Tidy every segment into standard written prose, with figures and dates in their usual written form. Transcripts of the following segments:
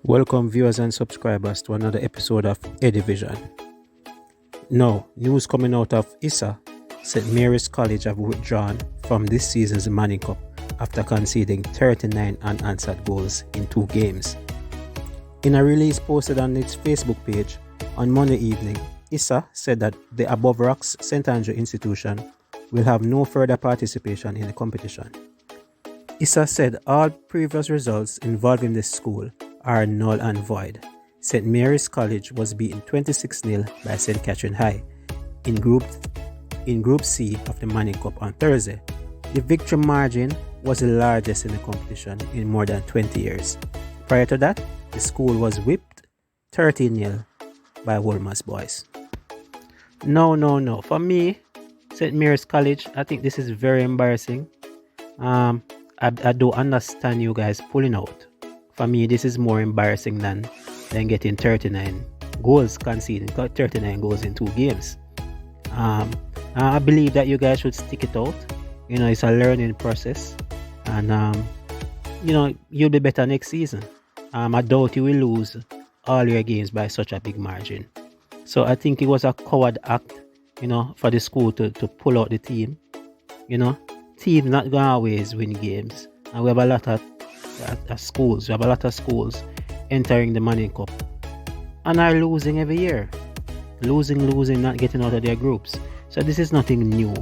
Welcome viewers and subscribers to another episode of Eddy Vision. Now, news coming out of Issa, St. Mary's College have withdrawn from this season's Manning Cup after conceding 39 unanswered goals in 2 games. In a release posted on its Facebook page on Monday evening, Issa said that the Above Rocks St. Andrew institution will have no further participation in the competition. Issa said all previous results involving the school are null and void. St. Mary's College was beaten 26-0 by St. Catherine High in Group C of the Manning Cup on Thursday. The victory margin was the largest in the competition in more than 20 years. Prior to that, the school was whipped 13-0 by Wolmer's boys. No. For me, St. Mary's College, I think this is very embarrassing. I don't understand you guys pulling out. For me, this is more embarrassing than getting 39 goals conceding, 39 goals in 2 games. I believe that you guys should stick it out. It's a learning process, and you'll be better next season. I doubt you will lose all your games by such a big margin. So I think it was a coward act, for the school to pull out the team. Teams not gonna always win games, and we have a lot of schools. We have a lot of schools entering the Manning Cup and are losing every year. Losing, not getting out of their groups. So this is nothing new.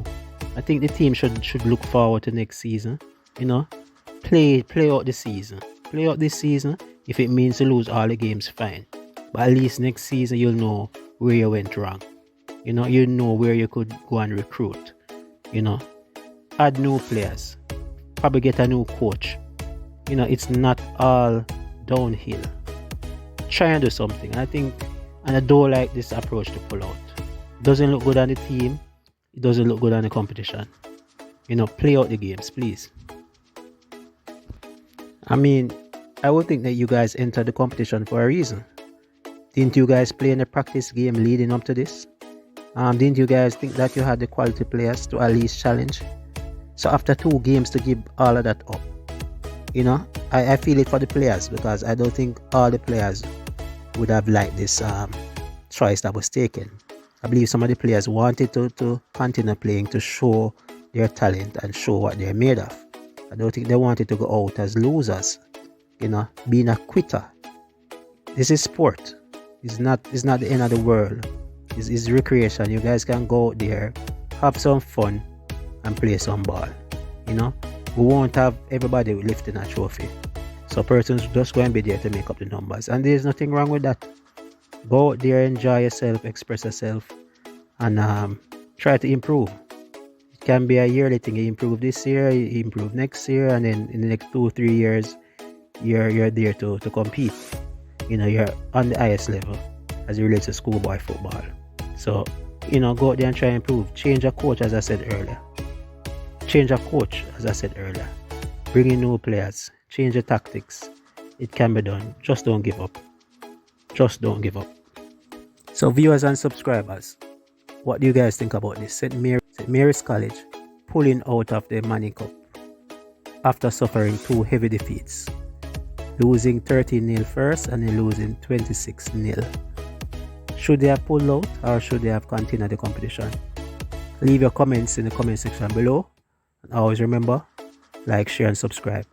I think the team should look forward to next season. Play out the season. Play out this season. If it means to lose all the games, fine. But at least next season you'll know where you went wrong. You know where you could go and recruit. Add new players. Probably get a new coach. It's not all downhill. Try and do something. And I don't like this approach to pull out. It doesn't look good on the team. It doesn't look good on the competition. Play out the games, please. I would think that you guys entered the competition for a reason. Didn't you guys play in a practice game leading up to this? Didn't you guys think that you had the quality players to at least challenge? So after 2 games to give all of that up, I feel it for the players, because I don't think all the players would have liked this choice that was taken. I believe some of the players wanted to continue playing to show their talent and show what they're made of. I don't think they wanted to go out as losers, being a quitter. This is sport. It's not the end of the world. It's recreation. You guys can go out there, have some fun, and play some ball. We won't have everybody lifting a trophy. So persons just going to be there to make up the numbers. And there's nothing wrong with that. Go out there, enjoy yourself, express yourself, and try to improve. It can be a yearly thing. You improve this year, you improve next year, and then in the next 2-3 years, you're there to compete. You're on the highest level as it relates to schoolboy football. So, go out there and try and improve. Change a coach, as I said earlier. Bring in new players. Change the tactics. It can be done. Just don't give up. So viewers and subscribers, what do you guys think about this? St. Mary's College pulling out of the Manning Cup after suffering 2 heavy defeats. Losing 13-0 first and then losing 26-0. Should they have pulled out, or should they have continued the competition? Leave your comments in the comment section below. And always remember, like, share and subscribe.